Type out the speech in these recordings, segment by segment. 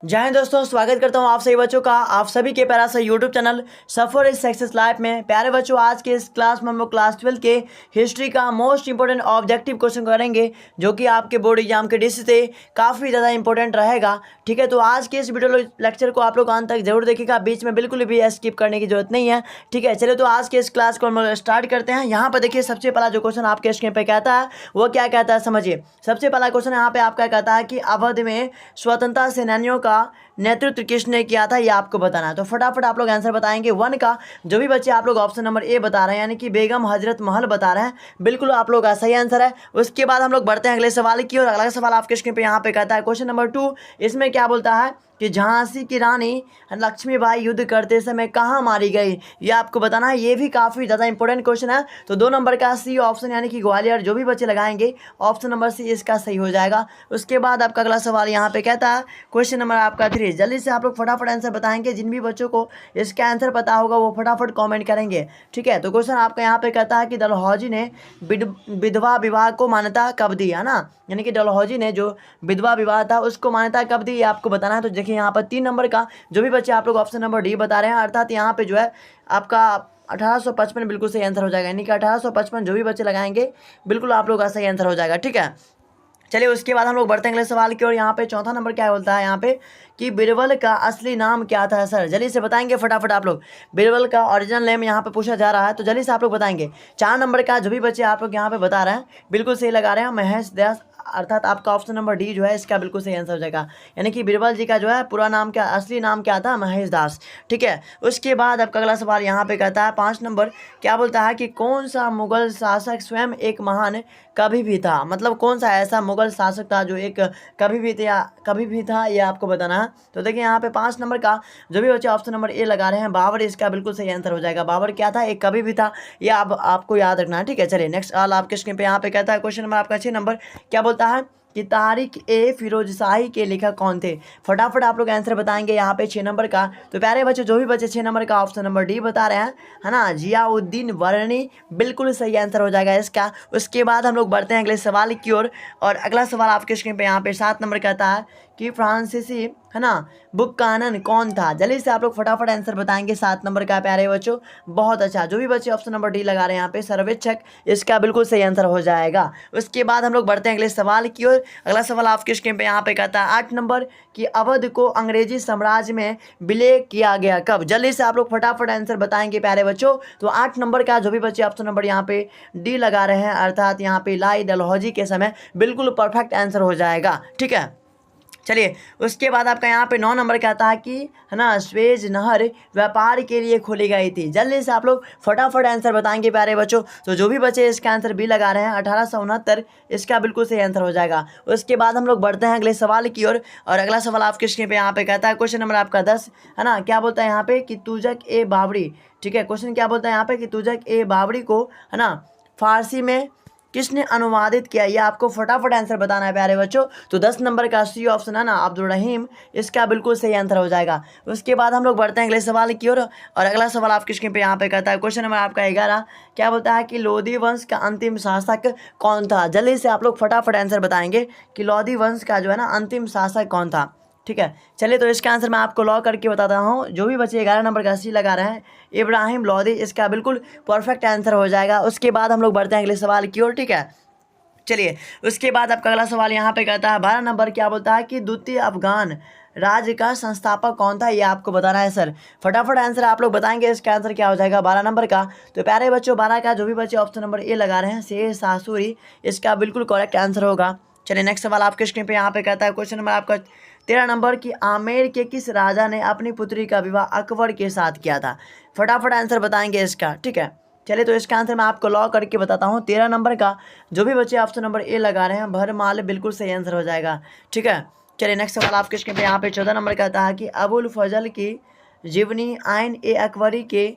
जय हिंद दोस्तों, स्वागत करता हूं आप सभी बच्चों का आप सभी के प्यारा सा YouTube channel suffer is success life में। प्यारे बच्चों, आज के इस क्लास में हम लोग क्लास 12 के हिस्ट्री का मोस्ट इंपोर्टेंट ऑब्जेक्टिव क्वेश्चन करेंगे, जो कि आपके बोर्ड एग्जाम के दृष्टि से काफ़ी ज़्यादा इंपॉर्टेंट रहेगा। ठीक है, तो आज के इस वीडियो लेक्चर को आप लोग अंत तक जरूर देखिएगा, बीच में बिल्कुल भी स्किप करने की जरूरत नहीं है। ठीक है, चलिए तो आज के इस क्लास को हम लोग स्टार्ट करते हैं। यहाँ पर देखिए, सबसे पहला जो क्वेश्चन आपके स्क्रीन पर कहता है वो क्या कहता है, समझिए। सबसे पहला क्वेश्चन यहाँ पे आपका कहता है कि अवध में स्वतंत्रता सेनानियों का नेतृत्व किसने किया था, ये आपको बताना है। तो फटाफट आप लोग आंसर बताएंगे। वन का जो भी बच्चे आप लोग ऑप्शन नंबर ए बता रहे हैं, यानी कि बेगम हजरत महल बता रहे हैं, बिल्कुल आप लोग का सही आंसर है। उसके बाद हम लोग बढ़ते हैं अगले सवाल की और अगला सवाल आपके स्क्रीन पे यहाँ पे कहता है क्वेश्चन नंबर 2। इसमें क्या बोलता है कि झांसी की रानी लक्ष्मीबाई युद्ध करते समय कहाँ मारी गई, ये आपको बताना है। ये भी काफ़ी ज़्यादा इंपॉर्टेंट क्वेश्चन है। तो 2 नंबर का सी ऑप्शन यानी कि ग्वालियर, जो भी बच्चे लगाएंगे ऑप्शन नंबर सी इसका सही हो जाएगा। उसके बाद आपका अगला सवाल यहाँ पे कहता है क्वेश्चन नंबर आपका 3। जल्दी से आप लोग फटाफट आंसर बताएंगे। जिन भी बच्चों को इसका आंसर पता होगा वो फटाफट कॉमेंट करेंगे। ठीक है, तो क्वेश्चन आपका यहाँ पे कहता है कि डलहौजी ने विधवा विवाह को मान्यता कब दी, है ना। यानी कि डलहौजी ने जो विधवा विवाह था उसको मान्यता कब दी, ये आपको बताना है। तो देखिए यहाँ पर 3 नंबर का जो भी बच्चे आप लोग ऑप्शन नंबर डी बता रहे हैं, अर्थात यहाँ पे जो है आपका 1855 बिल्कुल सही आंसर हो जाएगा। यानी कि 1855 जो भी बच्चे लगाएंगे बिल्कुल आप लोग का सही आंसर हो जाएगा। ठीक है, चलिए उसके बाद हम लोग बढ़ते हैं अगले सवाल की और यहाँ पे चौथा नंबर क्या बोलता है यहाँ पे कि बीरबल का असली नाम क्या था। सर जल्दी से बताएंगे फटाफट आप लोग। बीरबल का ओरिजिनल नेम यहाँ पे पूछा जा रहा है, तो जल्दी से आप लोग बताएंगे। 4 नंबर का जो भी बच्चे आप लोग यहाँ पे बता रहे हैं बिल्कुल सही लगा रहे हैं, महेश दास, अर्थात आपका ऑप्शन नंबर डी जो है इसका बिल्कुल सही आंसर हो जाएगा। यानी कि बीरबल जी का जो है पूरा नाम क्या, असली नाम क्या था, महेश दास। ठीक है, उसके बाद आपका अगला सवाल यहाँ पे कहता है 5 नंबर क्या बोलता है कि कौन सा मुगल शासक स्वयं एक महान कभी भी था। मतलब कौन सा ऐसा मुगल शासक था जो एक कभी भी था, ये आपको बताना है। तो देखिए यहाँ पे 5 नंबर का जो भी बच्चे ऑप्शन नंबर ए लगा रहे हैं बाबर, इसका बिल्कुल सही आंसर हो जाएगा। बाबर क्या था, एक कभी भी था, ये आपको याद रखना है। ठीक है, चलिए नेक्स्ट सवाल आपके स्क्रीन पे यहाँ पे कहता है क्वेश्चन नंबर आपका 6 नंबर क्या बोलता है कि तारिक ए फिरोज शाही के लेखक कौन थे। फटाफट आप लोग आंसर बताएंगे यहाँ पे 6 नंबर का। तो प्यारे बच्चे जो भी बच्चे 6 नंबर का ऑप्शन नंबर डी बता रहे हैं, है ना, जियाउद्दीन वर्णी, बिल्कुल सही आंसर हो जाएगा इसका। उसके बाद हम लोग बढ़ते हैं अगले सवाल की ओर और अगला सवाल आपके स्क्रीन पे यहाँ पे 7 नंबर कहता है कि फ्रांसीसी, है ना, बुकानन कौन था। जल्दी से आप लोग फटाफट आंसर बताएंगे 7 नंबर का प्यारे बच्चों। बहुत अच्छा, जो भी बच्चे ऑप्शन नंबर डी लगा रहे हैं यहाँ पे सर्वेक्षक, इसका बिल्कुल सही आंसर हो जाएगा। उसके बाद हम लोग बढ़ते हैं अगले सवाल की ओर। अगला सवाल आपके स्क्रीन पे यहाँ पे कहता है 8 नंबर कि अवध को अंग्रेजी साम्राज्य में विलय किया गया कब। जल्दी से आप लोग फटाफट आंसर बताएंगे प्यारे बच्चों। तो 8 नंबर का जो भी बच्चे ऑप्शन नंबर यहाँ पे डी लगा रहे हैं, अर्थात यहाँ पे लाई डलहौजी के समय, बिल्कुल परफेक्ट आंसर हो जाएगा। ठीक है, चलिए उसके बाद आपका यहाँ पे 9 नंबर कहता है कि, है ना, स्वेज नहर व्यापार के लिए खोली गई थी। जल्दी से आप लोग फटाफट आंसर बताएंगे प्यारे बच्चों। तो जो भी बच्चे इसका आंसर बी लगा रहे हैं 1869, इसका बिल्कुल सही आंसर हो जाएगा। उसके बाद हम लोग बढ़ते हैं अगले सवाल की ओर और अगला सवाल आपके स्क्रीन पे यहाँ पे कहता है क्वेश्चन नंबर आपका 10, है ना, क्या बोलता है यहाँ पे कि तुजक ए बाबरी। ठीक है, क्वेश्चन क्या बोलता है यहाँ पे कि तुजक ए बाबरी को, है ना, फारसी में किसने अनुवादित किया, ये आपको फटाफट आंसर बताना है प्यारे बच्चों। तो 10 नंबर का सी ऑप्शन है ना, अब्दुल रहीम, इसका बिल्कुल सही आंसर हो जाएगा। उसके बाद हम लोग बढ़ते हैं अगले सवाल की ओर और अगला सवाल आपकी स्क्रीन पे यहाँ पे कहता है क्वेश्चन नंबर आपका 11 क्या बोलता है कि लोधी वंश का अंतिम शासक कौन था। जल्दी से आप लोग फटाफट आंसर बताएंगे कि लोधी वंश का जो है ना अंतिम शासक कौन था। ठीक है, चलिए तो इसका आंसर मैं आपको लॉक करके बताता हूँ। जो भी बच्चे 11 नंबर का सी लगा रहे हैं, इब्राहिम लोधी, इसका बिल्कुल परफेक्ट आंसर हो जाएगा। उसके बाद हम लोग बढ़ते हैं अगले सवाल की ओर। ठीक है, चलिए उसके बाद आपका अगला सवाल यहाँ पे कहता है 12 नंबर क्या बोलता है कि द्वितीय अफगान राज्य का संस्थापक कौन था, ये आपको बताना है। सर फटाफट आंसर आप लोग बताएंगे, इसका आंसर क्या हो जाएगा 12 नंबर का। तो प्यारे बच्चों 12 का जो भी बच्चे ऑप्शन नंबर ए लगा रहे हैं शेर शाह सूरी, इसका बिल्कुल करेक्ट आंसर होगा। चलिए नेक्स्ट सवाल आपके स्क्रीन पे यहाँ पे कहता है क्वेश्चन नंबर आपका 13 नंबर कि आमेर के किस राजा ने अपनी पुत्री का विवाह अकबर के साथ किया था। फटाफट आंसर बताएंगे इसका। ठीक है, चलिए तो इसका आंसर मैं आपको लॉक करके बताता हूँ। 13 नंबर का जो भी बच्चे ऑप्शन नंबर ए लगा रहे हैं भरमाल, बिल्कुल सही आंसर हो जाएगा। ठीक है, चलिए नेक्स्ट सवाल आपके स्क्रीन पे यहाँ पे 14 नंबर कहता है कि अबुल फजल की जीवनी आइन ए अकबरी के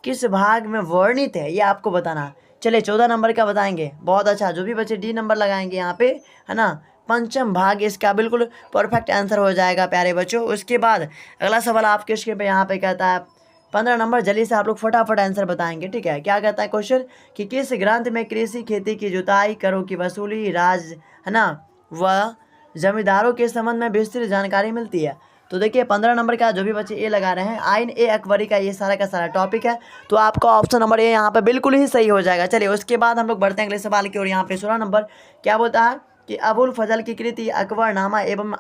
किस भाग में वर्णित है, ये आपको बताना। चलिए 14 नंबर का बताएंगे। बहुत अच्छा, जो भी बच्चे डी नंबर लगाएंगे यहाँ पे, है ना, पंचम भाग, इसका बिल्कुल परफेक्ट आंसर हो जाएगा प्यारे बच्चों। उसके बाद अगला सवाल आपके स्क्रीन पे यहाँ पे कहता है 15 नंबर, जल्दी से आप लोग फटाफट आंसर बताएंगे। ठीक है, क्या कहता है क्वेश्चन कि किस ग्रंथ में कृषि खेती की जुताई, करों की वसूली, राज, है ना, व जमींदारों के संबंध में विस्तृत जानकारी मिलती है। तो देखिए 15 नंबर का जो भी बच्चे ए लगा रहे हैं, आइन ए अकबरी का ये सारा का सारा टॉपिक है, तो आपका ऑप्शन नंबर ए यहाँ पे बिल्कुल ही सही हो जाएगा। चलिए उसके बाद हम लोग बढ़ते हैं अगले सवाल की ओर। यहाँ पे 16 नंबर क्या बोलता है कि अबुल फजल की कृति अकबरनामा एवं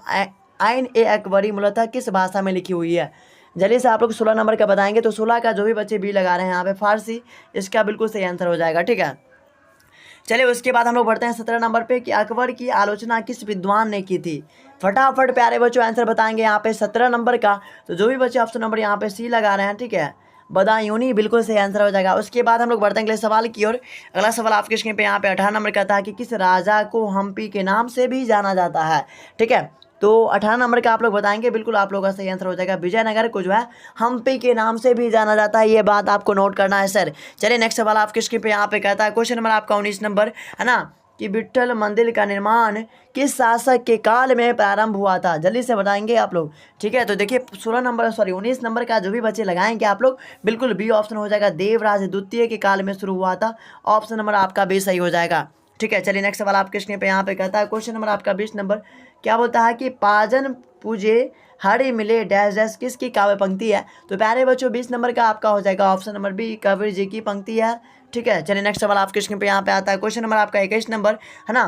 आइन ए अकबरी मूलतः किस भाषा में लिखी हुई है। जल्दी से आप लोग 16 नंबर का बताएंगे, तो 16 का जो भी बच्चे बी लगा रहे हैं यहाँ पे फारसी, इसका बिल्कुल सही आंसर हो जाएगा। ठीक है, चलिए उसके बाद हम लोग बढ़ते हैं 17 नंबर पे कि अकबर की आलोचना किस विद्वान ने की थी। फटाफट प्यारे बच्चों आंसर बताएंगे यहाँ पे 17 नंबर का। तो जो भी बच्चे ऑप्शन नंबर यहाँ पे सी लगा रहे हैं, ठीक है, बदायूनी, बिल्कुल सही आंसर हो जाएगा। उसके बाद हम लोग बढ़ते हैं अगले सवाल की ओर। अगला सवाल आपके स्क्रीन पे यहाँ पे 18 नंबर का था कि किस राजा को हम्पी के नाम से भी जाना जाता है। ठीक है, तो 18 नंबर का आप लोग बताएंगे, बिल्कुल आप लोगों का सही आंसर हो जाएगा। विजयनगर को जो है हम्पी के नाम से भी जाना जाता है, ये बात आपको नोट करना है सर। चलिए नेक्स्ट सवाल आपके स्क्रीन पे यहाँ पे कहता है, क्वेश्चन नंबर आपका 19 नंबर है ना, कि विट्ठल मंदिर का निर्माण किस शासक के काल में प्रारंभ हुआ था। जल्दी से बताएंगे आप लोग। ठीक है, तो देखिए 19 नंबर का जो भी बच्चे लगाएंगे आप लोग, बिल्कुल बी ऑप्शन हो जाएगा, देवराज द्वितीय के काल में शुरू हुआ था। ऑप्शन नंबर आपका बी सही हो जाएगा। ठीक है, चलिए नेक्स्ट सवाल आपके स्क्रीन पे यहाँ पे कहता है, क्वेश्चन नंबर आपका 20 नंबर क्या बोलता है कि पाजन पूजे हरि मिले डैश डैश किसकी काव्य पंक्ति है। तो प्यारे बच्चों 20 नंबर का आपका हो जाएगा option number B, Kabir ji की पंक्ति है। ठीक है, चलिए नेक्स्ट सवाल आपके स्क्रीन पे यहाँ पे आता है, क्वेश्चन नंबर आपका 21 नंबर है ना,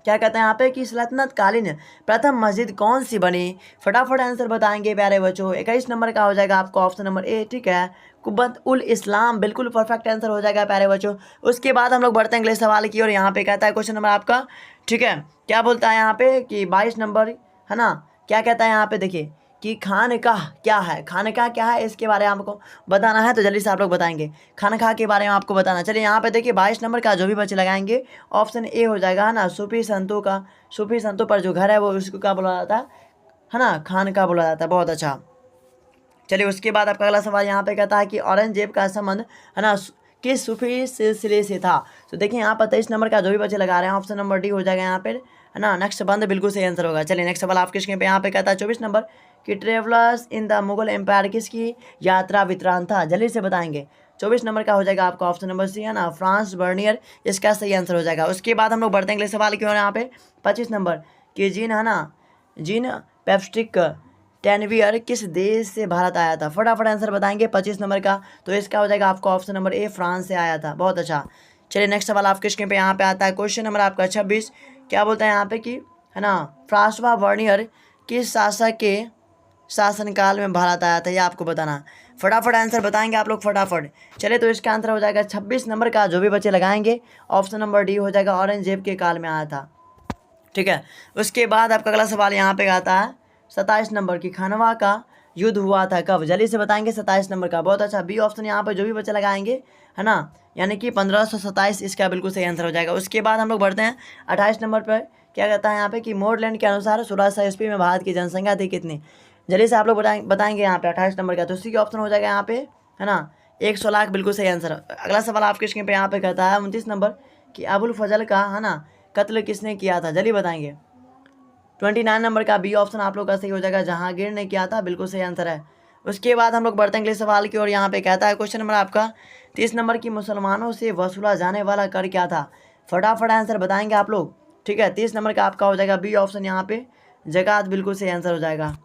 क्या कहते हैं यहाँ पे कि सल्तनत कालीन प्रथम मस्जिद कौन सी बनी। फटाफट आंसर बताएंगे प्यारे बच्चों। 21 नंबर का हो जाएगा आपका ऑप्शन नंबर ए, ठीक है, कुब्बत उल इस्लाम, बिल्कुल परफेक्ट आंसर हो जाएगा प्यारे बच्चों। उसके बाद हम लोग बढ़ते हैं अगले सवाल की और यहाँ पे कहता है क्वेश्चन नंबर आपका, ठीक है, क्या बोलता है यहाँ पे कि 22 नंबर है ना, क्या कहता है यहाँ पे देखिए कि खानकाह क्या है। खानकाह क्या है इसके बारे में आपको बताना है, तो जल्दी से आप लोग बताएंगे खानकाह के बारे में आपको बताना। चलिए यहाँ पे देखिए 22 नंबर का जो भी बच्चे लगाएंगे ऑप्शन ए हो जाएगा है ना, सूफी संतों का, सूफी संतों पर जो घर है वो उसको क्या बोला जाता है ना, खानकाह बोला जाता है। बहुत अच्छा। चलिए उसके बाद आपका अगला सवाल यहाँ पे कहता है कि औरंगजेब का संबंध है ना किस सूफी सिलसिले से था। तो देखिए यहाँ पर 23 नंबर का जो भी बच्चे लगा रहे हैं ऑप्शन नंबर डी हो जाएगा यहाँ पे है ना, नेक्स्ट बंद, बिल्कुल सही आंसर होगा। चलिए नेक्स्ट सवाल आपके स्क्रीन पे यहाँ पे कहता है 24 नंबर कि travellers in the Mughal empire किसकी यात्रा वितरण था। जल्दी से बताएंगे। 24 नंबर का हो जाएगा आपका ऑप्शन नंबर सी है ना, फ्रांस बर्नियर, इसका सही आंसर हो जाएगा। उसके बाद हम लोग बढ़ते हैं अगले सवाल की ओर। यहाँ पे 25 नंबर कि जीन है ना, जीन पेप्स्टिक टेनवियर किस देश से भारत आया था। फटाफट आंसर बताएंगे 25 नंबर का, तो इसका हो जाएगा आपका ऑप्शन नंबर ए, फ्रांस से आया था। बहुत अच्छा। चलिए नेक्स्ट सवाल आपके स्क्रीन पे यहाँ पे आता है, क्वेश्चन नंबर आपका 26 क्या बोलता है यहाँ पे कि है ना, फ्रांसवा बर्नियर किस शासक के शासनकाल में भारत आया था, ये आपको बताना। फटाफट आंसर बताएंगे आप लोग फटाफट। चलिए तो इसका आंसर हो जाएगा 26 नंबर का जो भी बच्चे लगाएंगे ऑप्शन नंबर डी हो जाएगा, औरंगजेब के काल में आया था। ठीक है, उसके बाद आपका अगला सवाल यहाँ पे आता है 27 नंबर की खानवा का युद्ध हुआ था कब। जल्दी से बताएंगे 27 नंबर का। बहुत अच्छा, बी ऑप्शन यहाँ पर जो भी बच्चे लगाएंगे है ना, यानी कि 1527, इसका बिल्कुल सही आंसर हो जाएगा। उसके बाद हम लोग बढ़ते हैं 28 नंबर पर, क्या कहता है यहाँ पे कि मोरलैंड के अनुसार 1600 ईस्वी में भारत की जनसंख्या थी कितनी। जल्दी से आप लोग बताएंगे यहाँ पे 28 नंबर का, तो उसी की ऑप्शन हो जाएगा यहाँ पे है ना 100 लाख, बिल्कुल सही आंसर। अगला सवाल आपके स्क्रीन पे यहाँ पे कहता है 29 नंबर कि अबुल फजल का है ना कत्ल किसने किया था। जल्दी बताएंगे। 29 नंबर का बी ऑप्शन आप लोग का सही हो जाएगा, जहांगीर ने किया था, बिल्कुल सही आंसर है। उसके बाद हम लोग बढ़ते हैं अगले सवाल की और यहाँ पे कहता है क्वेश्चन नंबर आपका 30 नंबर की मुसलमानों से वसूला जाने वाला कर क्या था। फटाफट आंसर बताएंगे आप लोग। ठीक है, 30 नंबर का आपका हो जाएगा बी ऑप्शन यहाँ पे ज़कात, बिल्कुल सही आंसर हो जाएगा।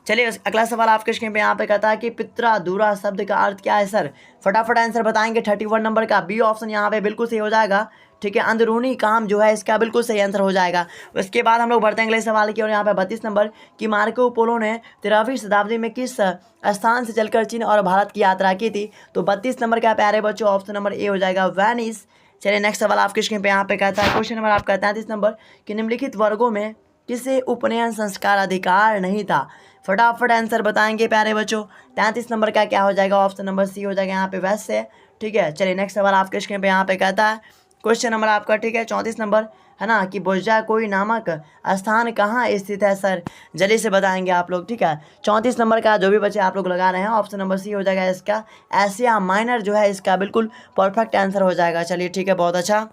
चलिए अगला सवाल आपके स्क्रीन पे यहाँ पे कहता है कि पित्रा दूरा शब्द का अर्थ क्या है सर। फटाफट आंसर बताएंगे 31 नंबर का बी ऑप्शन यहाँ पे बिल्कुल सही हो जाएगा। ठीक है, अंदरूनी काम जो है इसका बिल्कुल सही आंसर हो जाएगा। उसके बाद हम लोग बढ़ते हैं अगले सवाल की और यहाँ पे 32 नंबर कि मार्को पोलो ने 13वीं शताब्दी में किस स्थान से चलकर चीन और भारत की यात्रा की थी। तो 32 नंबर का प्यारे बच्चों ऑप्शन नंबर ए हो जाएगा, वेनिस। चलिए नेक्स्ट सवाल आपके स्क्रीन पे यहाँ पे कहता है क्वेश्चन नंबर आपका 33 नंबर कि निम्नलिखित वर्गों में किसे उपनयन संस्कार अधिकार नहीं था। फटाफट आंसर बताएंगे प्यारे बच्चों। 33 नंबर का क्या हो जाएगा, ऑप्शन नंबर सी हो जाएगा यहाँ पे वैश्य। ठीक है, चलिए नेक्स्ट सवाल आपके स्क्रीन पे यहाँ पे कहता है क्वेश्चन नंबर आपका, ठीक है, 34 नंबर है ना कि बोझा कोई नामक स्थान कहाँ स्थित है सर। जल्दी से बताएंगे आप लोग। ठीक है, 34 नंबर का जो भी बच्चे आप लोग लगा रहे हैं ऑप्शन नंबर सी हो जाएगा इसका, एशिया माइनर जो है इसका बिल्कुल परफेक्ट आंसर हो जाएगा। चलिए ठीक है, बहुत अच्छा।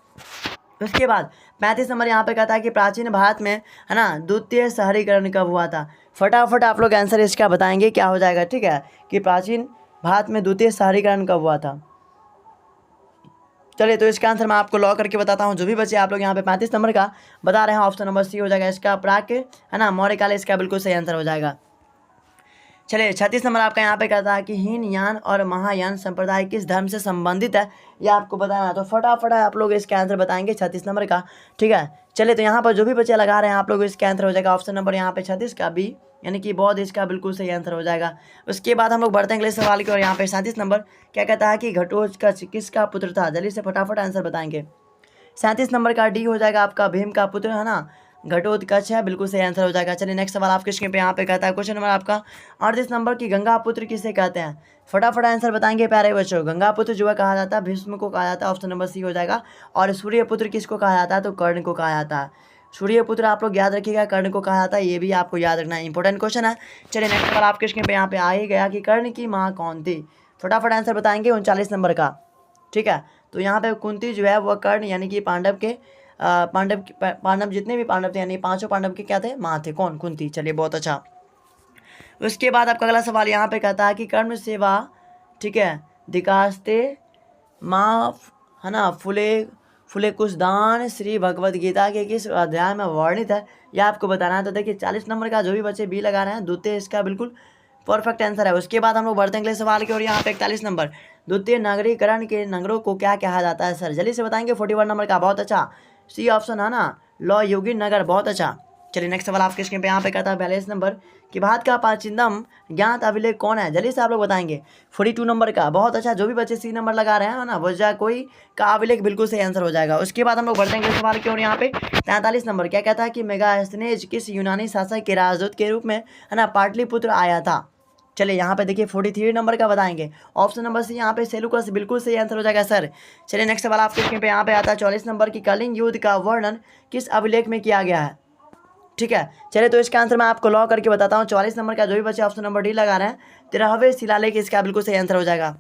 उसके बाद 35 नंबर यहाँ पे कहता है कि प्राचीन भारत में है ना द्वितीय शहरीकरण कब हुआ था। फटाफट आप लोग आंसर इसका बताएंगे क्या हो जाएगा। ठीक है, कि प्राचीन भारत में द्वितीय शहरीकरण कब हुआ था। चलिए तो इसका आंसर मैं आपको लॉक करके बताता हूँ। जो भी बच्चे आप लोग यहाँ पे 35 नंबर का बता रहे हैं, ऑप्शन नंबर सी हो जाएगा इसका, प्राक है ना, मौर्यकाल इसका बिल्कुल सही आंसर हो जाएगा। चलिए 36 नंबर आपका यहाँ पे कहता है कि हीनयान और महायान संप्रदाय किस धर्म से संबंधित है, यह आपको बताना है। तो फटाफट आप लोग इसके आंसर बताएंगे 36 नंबर का, ठीक है। चलिए तो यहाँ पर जो भी बच्चे लगा रहे हैं आप लोग इसके आंसर हो जाएगा ऑप्शन नंबर यहाँ पे 36 का बी, यानी कि बौद्ध इसका बिल्कुल सही आंसर हो जाएगा। उसके बाद हम लोग बढ़ते हैं अगले सवाल की और यहाँ पे 37 नंबर क्या कहता है कि घटोत्कच किसका पुत्र था, जल्दी से फटाफट आंसर बताएंगे। 37 नंबर का डी हो जाएगा आपका, भीम का पुत्र है ना, घटोत्कच है, बिल्कुल सही आंसर हो जाएगा। चलिए नेक्स्ट सवाल आपके स्क्रीन पे यहाँ पे कहता है क्वेश्चन नंबर आपका 38 नंबर की गंगा पुत्र किसे कहते हैं, फटाफट आंसर बताएंगे प्यारे बच्चों। गंगा पुत्र जो है कहा जाता है भीष्म को कहा जाता है, ऑप्शन नंबर सी हो जाएगा। और सूर्य पुत्र किसको कहा जाता है, तो कर्ण को कहा जाता है। सूर्य पुत्र आप लोग याद रखिएगा, कर्ण को कहा जाता है, ये भी आपको याद रखना है, इंपॉर्टेंट क्वेश्चन है। चलिए नेक्स्ट सवाल आपके स्क्रीन पे यहाँ पे आ ही गया कि कर्ण की माँ कौन थी, फटाफट आंसर बताएंगे 39 नंबर का, ठीक है। तो यहाँ पे कुंती जो है वह कर्ण यानी कि पांडव के पांडव जितने भी पांडव थे यानी पांचों पांडव के क्या थे, माँ थे, कौन, कुंती। चलिए बहुत अच्छा। उसके बाद आपका अगला सवाल यहाँ पे कहता है कि कर्म सेवा, ठीक है, दिकास्ते माँ है ना, फुले कुछ दान श्री भगवद गीता के किस अध्याय में वर्णित है, यह आपको बताना है। तो देखिए 40 नंबर का जो भी बच्चे बी लगा रहे हैं, द्वितीय इसका बिल्कुल परफेक्ट आंसर है। उसके बाद हम लोग बढ़ते हैं अगले सवाल की और यहाँ पे 41 नंबर, द्वितीय नगरीकरण के नगरों को क्या कहा जाता है सर, जल्दी से बताएंगे। 41 नंबर का, बहुत अच्छा, सी ऑप्शन है ना, लॉ योगी नगर, बहुत अच्छा। चलिए नेक्स्ट सवाल आपके स्क्रीन पे यहाँ पे कहता है 42 नंबर कि भारत का प्राचीनतम ज्ञात अभिलेख कौन है, जल्दी से आप लोग बताएंगे। 42 नंबर का, बहुत अच्छा, जो भी बच्चे सी नंबर लगा रहे हैं ना, वजह कोई का अभिलेख बिल्कुल सही आंसर हो जाएगा। उसके बाद हम लोग बढ़ते हैं सवाल की और यहाँ पे 43 नंबर क्या कहता है कि मेगास्थनेज किस यूनानी शासक के राजदूत के रूप में है ना पाटलिपुत्र आया था। चलिए यहाँ पे देखिए 43 नंबर का बताएंगे, ऑप्शन नंबर सी यहाँ पे सेलुकस, बिल्कुल सही आंसर हो जाएगा सर। चलिए नेक्स्ट सवाल आपके स्क्रीन पे यहाँ पे आता है 44 नंबर की कलिंग युद्ध का वर्णन किस अभिलेख में किया गया है, ठीक है। चलिए तो इसका आंसर मैं आपको लॉक करके बताता हूँ। 44 नंबर का जो भी बच्चे ऑप्शन नंबर डी लगा रहे हैं, 13वें शिलालेख इसका बिल्कुल सही आंसर हो जाएगा।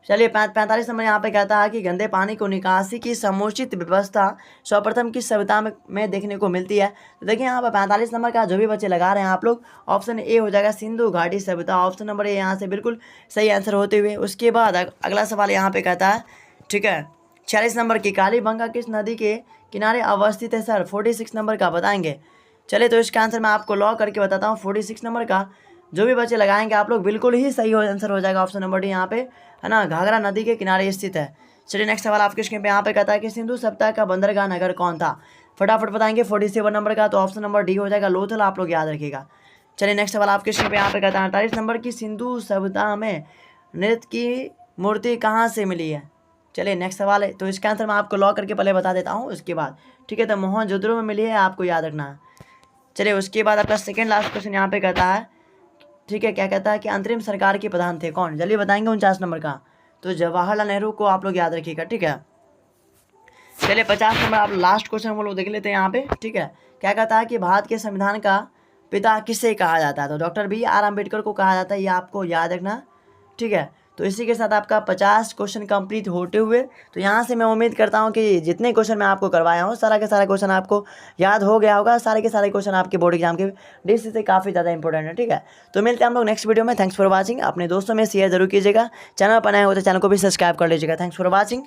चलिए 45 नंबर यहाँ पे कहता है कि गंदे पानी को निकासी की समुचित व्यवस्था सर्वप्रथम किस सभ्यता में देखने को मिलती है। तो देखिए यहाँ पर 45 नंबर का जो भी बच्चे लगा रहे हैं आप लोग, ऑप्शन ए हो जाएगा सिंधु घाटी सभ्यता, ऑप्शन नंबर ए यहाँ से बिल्कुल सही आंसर होते हुए। उसके बाद अगला सवाल यहाँ पे कहता है, ठीक है, 46 नंबर की कालीबंगा किस नदी के किनारे अवस्थित है सर, 46 नंबर का बताएंगे। चलिए तो इसका आंसर मैं आपको लॉक करके बताता हूँ। 46 नंबर का जो भी बच्चे लगाएंगे आप लोग बिल्कुल ही सही आंसर हो जाएगा, ऑप्शन नंबर डी यहाँ पे है ना, घाघरा नदी के किनारे स्थित है। चलिए नेक्स्ट सवाल आपके स्क्रीन पे यहाँ पे कहता है कि सिंधु सभ्यता का बंदरगाह नगर कौन था, फटाफट बताएंगे। 47 नंबर का, तो ऑप्शन नंबर डी हो जाएगा लोथल, आप लोग याद रखिएगा। चलिए नेक्स्ट सवाल आपके स्क्रीन पे यहाँ पे कहता है 48 नंबर की सिंधु सभ्यता में नृत्य की मूर्ति कहाँ से मिली है। चलिए नेक्स्ट सवाल है, तो इसका आंसर मैं आपको लॉक करके पहले बता देता हूँ उसके बाद, ठीक है। तो मोहनजोदड़ो में मिली है, आपको याद रखना है। चलिए उसके बाद आपका सेकेंड लास्ट क्वेश्चन यहाँ पे कहता है, ठीक है, क्या कहता है कि अंतरिम सरकार के प्रधान थे कौन, जल्दी बताएंगे। 49 नंबर का, तो जवाहरलाल नेहरू को आप लोग याद रखिएगा, ठीक है। चलिए 50 नंबर आप लास्ट क्वेश्चन हम लोग देख लेते हैं यहाँ पे, ठीक है। क्या कहता है कि भारत के संविधान का पिता किसे कहा जाता है, तो डॉक्टर BR अम्बेडकर को कहा जाता है, ये आपको याद रखना, ठीक है। तो इसी के साथ आपका 50 क्वेश्चन कंप्लीट होते हुए, तो यहाँ से मैं उम्मीद करता हूँ कि जितने क्वेश्चन मैं आपको करवाया हूँ सारा के सारा क्वेश्चन आपको याद हो गया होगा, सारे के सारे क्वेश्चन आपके बोर्ड एग्जाम के डिश से काफ़ी ज़्यादा इंपॉर्टेंट है, ठीक है। तो मिलते हैं हम लोग नेक्स्ट वीडियो में। थैंक्स फॉर वॉचिंग, अपने दोस्तों में शेयर जरूर कीजिएगा, चैनल पर नए हो तो चैनल को भी सब्सक्राइब कर लीजिएगा। Thanks for watching.